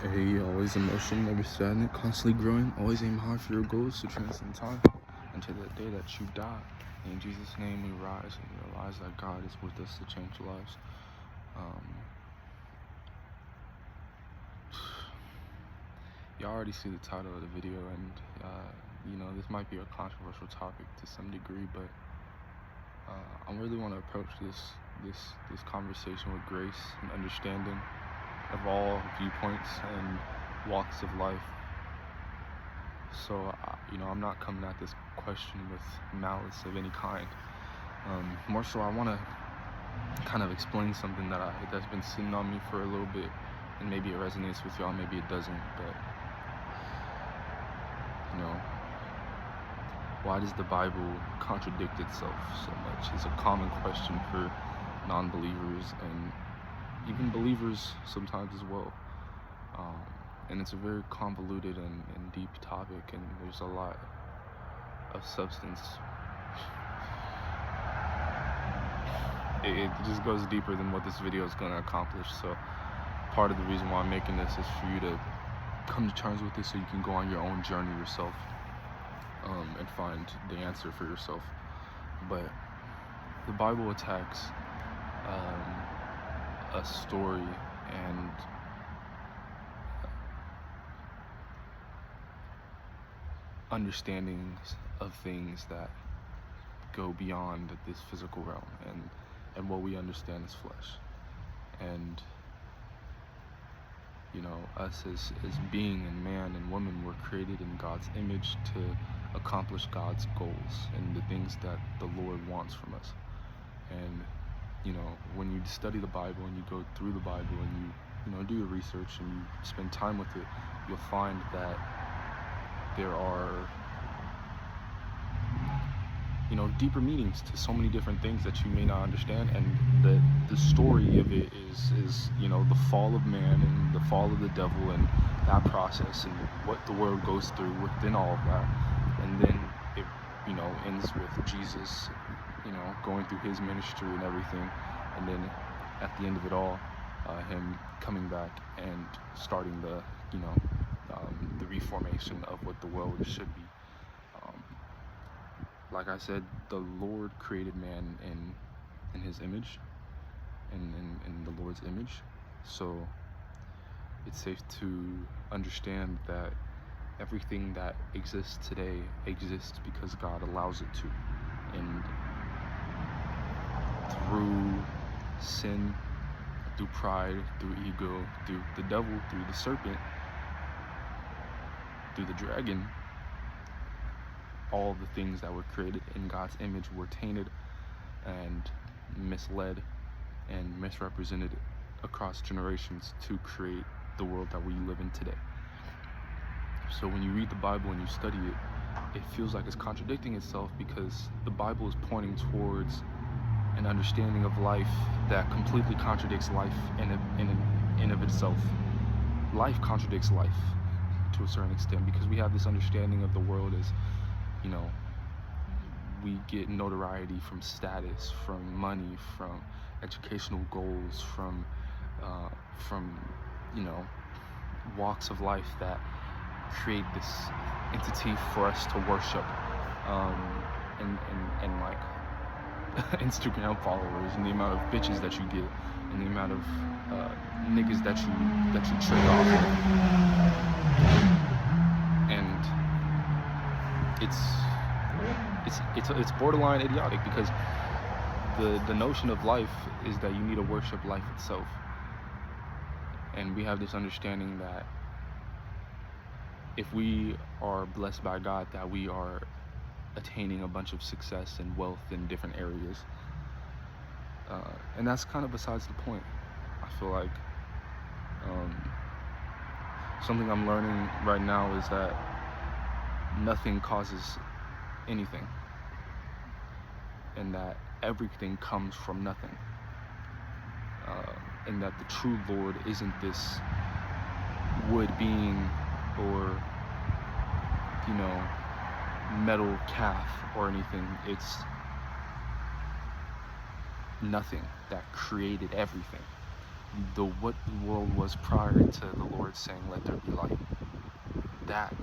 A, always in motion, never stagnant, constantly growing, always aim high for your goals to transcend time until the day that you die. In Jesus' name we rise and realize that God is with us to change lives. You already see the title of the video, and this might be a controversial topic to some degree, but I really want to approach this conversation with grace and understanding of all viewpoints and walks of life. So, I'm not coming at this question with malice of any kind. More so, I want to kind of explain something that's been sitting on me for a little bit, and maybe it resonates with y'all, maybe it doesn't. But why does the Bible contradict itself so much? Is a common question for non-believers and even believers sometimes as well. And it's a very convoluted and deep topic, and there's a lot of substance. It just goes deeper than what this video is going to accomplish. So part of the reason why I'm making this is for you to come to terms with this so you can go on your own journey yourself, and find the answer for yourself. But the Bible attacks a story and understandings of things that go beyond this physical realm and what we understand as flesh. And us as being and man and woman were created in God's image to accomplish God's goals and the things that the Lord wants from us. And when you study the Bible and you go through the Bible and you do your research and you spend time with it, you'll find that there are deeper meanings to so many different things that you may not understand. And the story of it is the fall of man and the fall of the devil and that process and what the world goes through within all of that. And then it ends with Jesus going through his ministry and everything, and then at the end of it all, him coming back and starting the reformation of what the world should be. Like I said, the Lord created man in his image, in the Lord's image. So it's safe to understand that everything that exists today exists because God allows it to. And through sin, through pride, through ego, through the devil, through the serpent, through the dragon, all the things that were created in God's image were tainted and misled and misrepresented across generations to create the world that we live in today. So when you read the Bible and you study it, it feels like it's contradicting itself, because the Bible is pointing towards an understanding of life that completely contradicts life in of itself. Life contradicts life to a certain extent, because we have this understanding of the world as we get notoriety from status, from money, from educational goals, from walks of life that create this entity for us to worship, and like Instagram followers, and the amount of bitches that you get, and the amount of niggas that you trade off of. And it's borderline idiotic, because the notion of life is that you need to worship life itself. And we have this understanding that if we are blessed by God, that we are attaining a bunch of success and wealth in different areas. And that's kind of besides the point. I feel like something I'm learning right now is that nothing causes anything, and that everything comes from nothing, and that the true Lord isn't this wood being or metal calf or anything. It's nothing that created everything. what the world was prior to the Lord saying, "Let there be light." That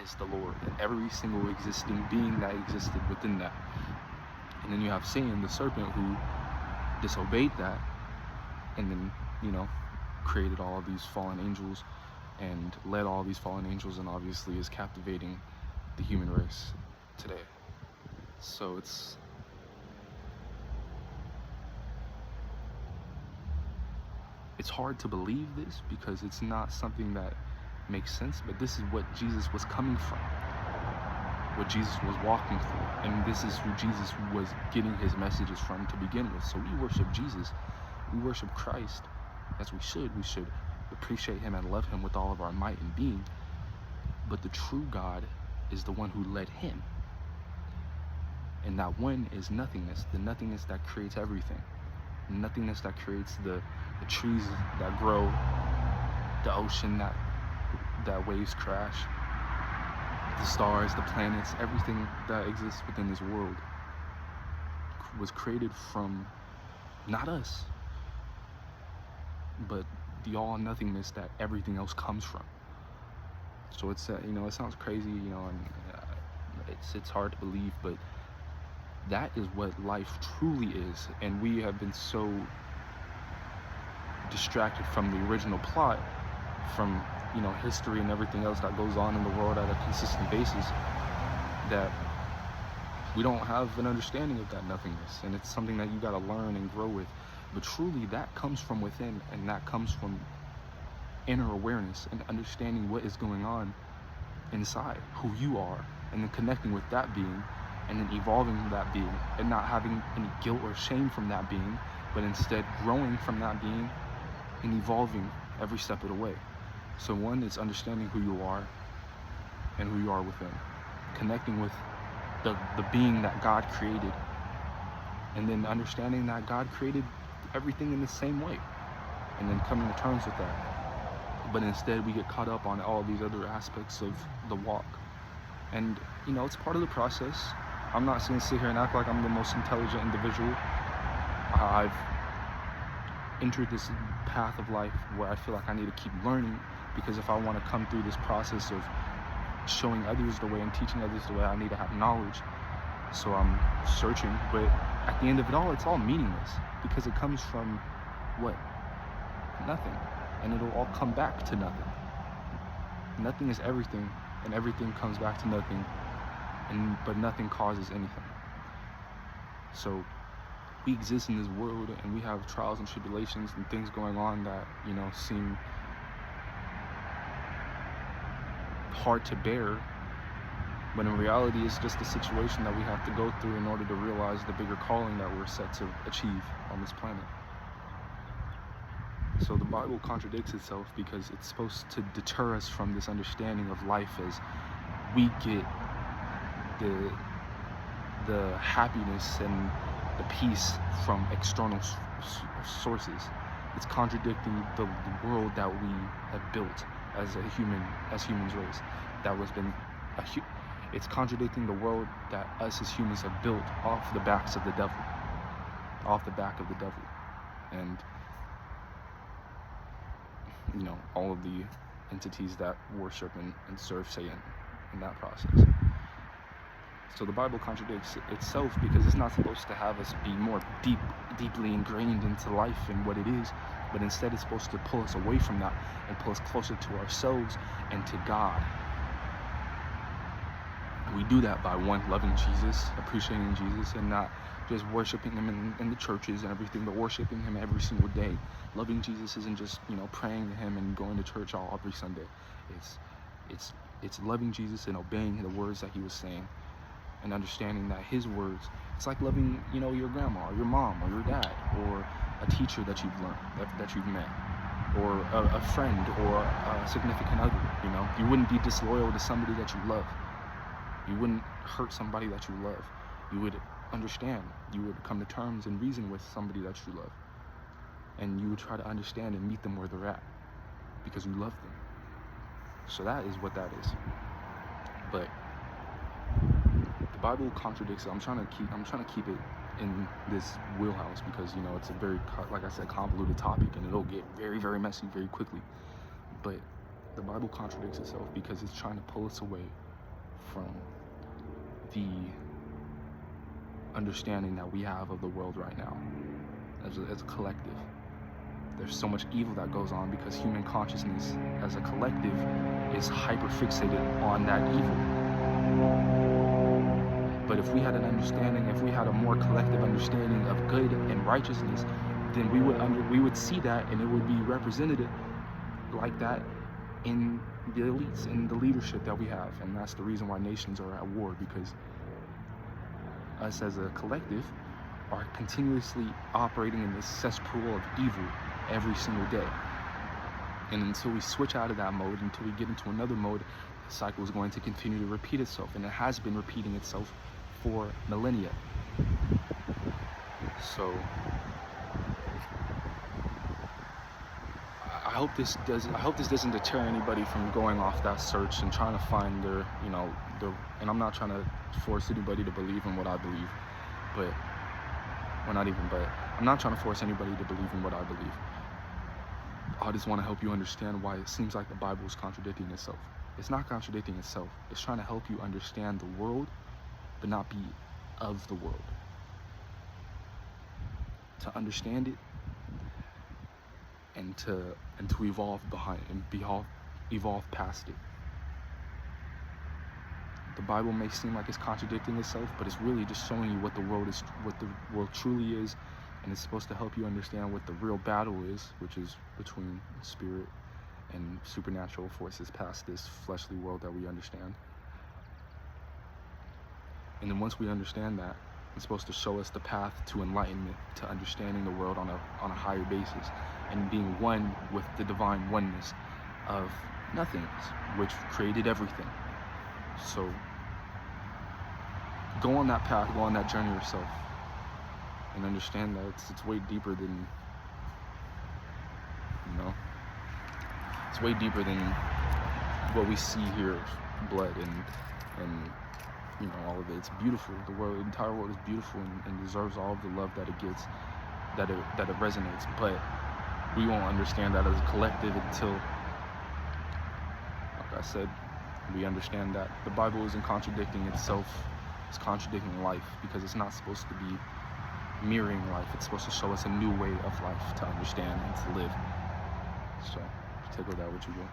is the Lord, and every single existing being that existed within that. And then you have Satan, the serpent, who disobeyed that, and then, created all of these fallen angels and led all these fallen angels, and obviously is captivating the human race today. So it's hard to believe this because it's not something that makes sense, but this is what Jesus was coming from, what Jesus was walking through, and this is who Jesus was getting his messages from to begin with. So we worship Jesus, we worship Christ, as we should appreciate him and love him with all of our might and being, but the true God is the one who led him, and that one is nothingness, the nothingness that creates everything, the nothingness that creates the trees that grow, the ocean that waves crash, the stars, the planets, everything that exists within this world was created from not us, but the all nothingness that everything else comes from. So it's it sounds crazy, and it's hard to believe, but that is what life truly is. And we have been so distracted from the original plot, from history and everything else that goes on in the world at a consistent basis, that we don't have an understanding of that nothingness. And it's something that you got to learn and grow with. But truly, that comes from within, and that comes from inner awareness and understanding what is going on inside, who you are, and then connecting with that being, and then evolving that being, and not having any guilt or shame from that being, but instead growing from that being and evolving every step of the way. So one is understanding who you are and who you are within, connecting with the being that God created, and then understanding that God created everything in the same way, and then coming to terms with that. But instead we get caught up on all these other aspects of the walk, and it's part of the process. I'm not going to sit here and act like I'm the most intelligent individual. I've entered this path of life where I feel like I need to keep learning, because if I want to come through this process of showing others the way and teaching others the way, I need to have knowledge. So I'm searching, but at the end of it all, it's all meaningless, because it comes from what? Nothing. And it'll all come back to nothing. Nothing is everything, and everything comes back to nothing, but nothing causes anything. So we exist in this world, and we have trials and tribulations and things going on that seem hard to bear, but in reality it's just a situation that we have to go through in order to realize the bigger calling that we're set to achieve on this planet. So the Bible contradicts itself, because it's supposed to deter us from this understanding of life as we get the happiness and the peace from external sources. It's contradicting the world that we have built as humans race. It's contradicting the world that us as humans have built off the back of the devil, and all of the entities that worship and serve Satan in that process. So the Bible contradicts itself, because it's not supposed to have us be more deeply ingrained into life and what it is, but instead it's supposed to pull us away from that and pull us closer to ourselves and to God. We do that by one, loving Jesus, appreciating Jesus, and not just worshiping him in the churches and everything, but worshiping him every single day. Loving Jesus isn't just praying to him and going to church every Sunday. It's loving Jesus and obeying the words that he was saying, and understanding that his words, it's like loving your grandma or your mom or your dad, or a teacher that you've learned, that you've met, or a friend or a significant other. You wouldn't be disloyal to somebody that you love. You wouldn't hurt somebody that you love. You would understand. You would come to terms and reason with somebody that you love, and you would try to understand and meet them where they're at, because you love them. So that is what that is. But the Bible contradicts it. I'm trying to keep it in this wheelhouse because, you know, it's a very, like I said, convoluted topic, and it'll get very, very messy very quickly. But the Bible contradicts itself because it's trying to pull us away from the understanding that we have of the world right now as a collective. There's so much evil that goes on because human consciousness as a collective is hyper fixated on that evil. But if we had an understanding, if we had a more collective understanding of good and righteousness, then we would see that, and it would be represented like that in the elites, in the leadership that we have. And that's the reason why nations are at war, because us as a collective are continuously operating in this cesspool of evil every single day. And until we switch out of that mode, until we get into another mode, the cycle is going to continue to repeat itself, and it has been repeating itself for millennia. So I hope this doesn't deter anybody from going off that search and trying to find their, you know, and I'm not trying to force anybody to believe in what I believe, but I'm not trying to force anybody to believe in what I believe. I just want to help you understand why it seems like the Bible is contradicting itself. It's not contradicting itself. It's trying to help you understand the world, but not be of the world. To understand it and to evolve behind and evolve past it. The Bible may seem like it's contradicting itself, but it's really just showing you what the world truly is, and it's supposed to help you understand what the real battle is, which is between spirit and supernatural forces past this fleshly world that we understand. And then once we understand that, it's supposed to show us the path to enlightenment, to understanding the world on a higher basis, and being one with the divine oneness of nothingness, which created everything. So go on that path, go on that journey yourself, and understand that it's way deeper than, you know, it's way deeper than what we see here, blood and you know, all of it. It's beautiful. The entire world is beautiful and deserves all of the love that it gets, that it resonates. But we won't understand that as a collective until, like I said, we understand that the Bible isn't contradicting itself. It's contradicting life, because it's not supposed to be mirroring life. It's supposed to show us a new way of life to understand and to live. So take with that what you will.